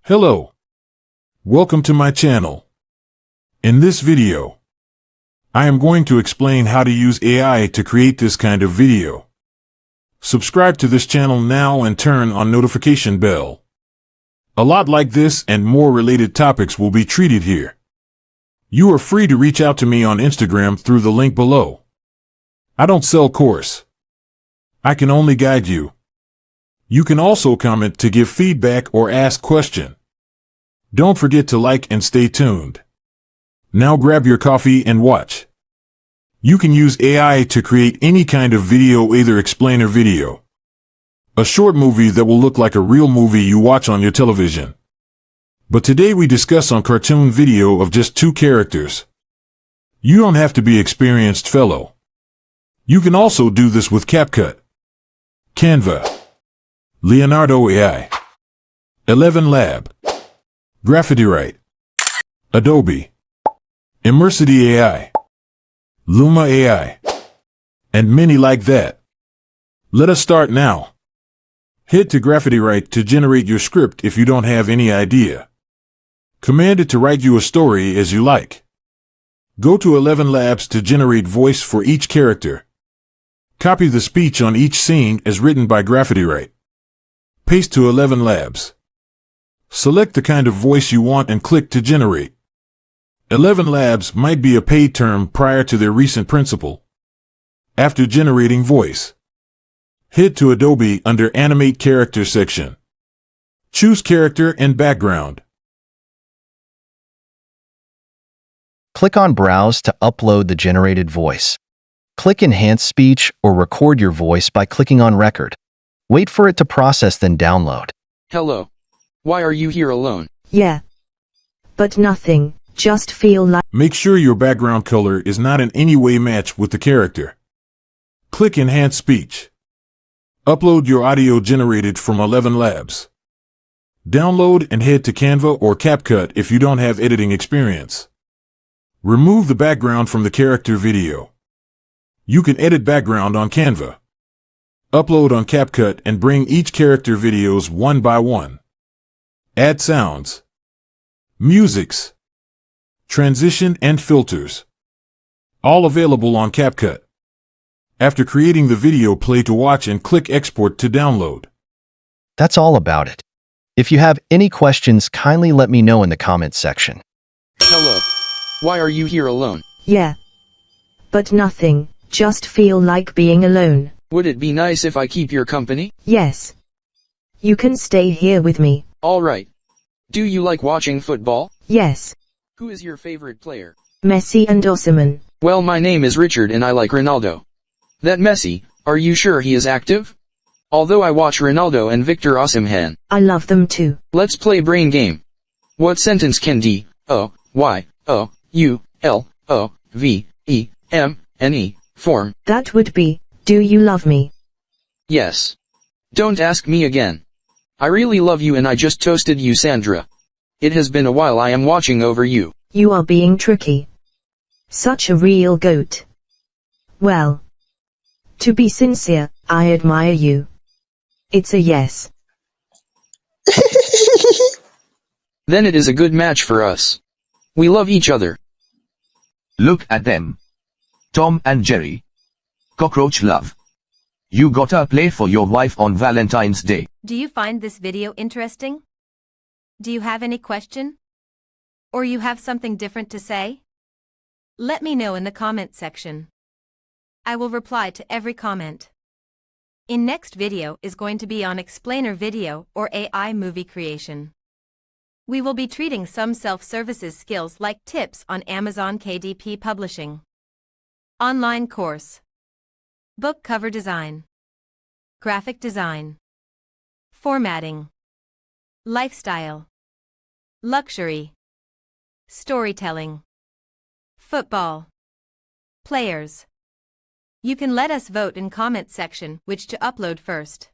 Hello. Welcome to my channel. In this video, I am going to explain how to use AI to create this kind of video. Subscribe to this channel now and turn on notification bell. A lot like this and more related topics will be treated here. You are free to reach out to me on Instagram through the link below. I don't sell course. I can only guide you. You can also comment to give feedback or ask question. Don't forget to like and stay tuned. Now grab your coffee and watch. You can use AI to create any kind of video, either explainer video, a short movie that will look like a real movie you watch on your television. But today we discuss on cartoon video of just 2 characters. You don't have to be experienced fellow. You can also do this with CapCut, Canva, Leonardo AI, ElevenLabs, GraphityWrite, Adobe, Immersity AI, Luma AI, and many like that. Let us start now. Head to GraphityWrite to generate your script if you don't have any idea. Command it to write you a story as you like. Go to ElevenLabs to generate voice for each character. Copy the speech on each scene as written by GraphityWrite. Paste to ElevenLabs. Select the kind of voice you want and click to generate. ElevenLabs might be a paid term prior to their recent principle. After generating voice, head to Adobe under Animate Character section. Choose Character and Background. Click on Browse to upload the generated voice. Click Enhance Speech or record your voice by clicking on Record. Wait for it to process, then download. Hello. Why are you here alone? Yeah. But nothing, just feel like... Make sure your background color is not in any way matched with the character. Click Enhance Speech. Upload your audio generated from ElevenLabs. Download and head to Canva or CapCut if you don't have editing experience. Remove the background from the character video. You can edit background on Canva. Upload on CapCut and bring each character videos one by one. Add sounds, musics, transition and filters. All available on CapCut. After creating the video, play to watch and click Export to download. That's all about it. If you have any questions, kindly let me know in the comments section. Hello. Why are you here alone? Yeah. But nothing, just feel like being alone. Would it be nice if I keep your company? Yes. You can stay here with me. Alright. Do you like watching football? Yes. Who is your favorite player? Messi and Osimhen. Well, my name is Richard and I like Ronaldo. That Messi, are you sure he is active? Although I watch Ronaldo and Victor Osimhen. I love them too. Let's play brain game. What sentence can D-O-Y-O-U-L-O-V-E-M-N-E form? That would be, do you love me? Yes. Don't ask me again. I really love you and I just toasted you, Sandra. It has been a while. I am watching over you. You are being tricky. Such a real goat. Well, to be sincere, I admire you. It's a yes. Then it is a good match for us. We love each other. Look at them. Tom and Jerry. Cockroach love. You gotta play for your wife on Valentine's Day. Do you find this video interesting? Do you have any question? Or you have something different to say? Let me know in the comment section. I will reply to every comment. In next video is going to be on explainer video or AI movie creation. We will be treating some self-services skills like tips on Amazon KDP publishing, online course, book cover design, graphic design, formatting, lifestyle, luxury, storytelling, football, players. You can let us vote in comment section which to upload first.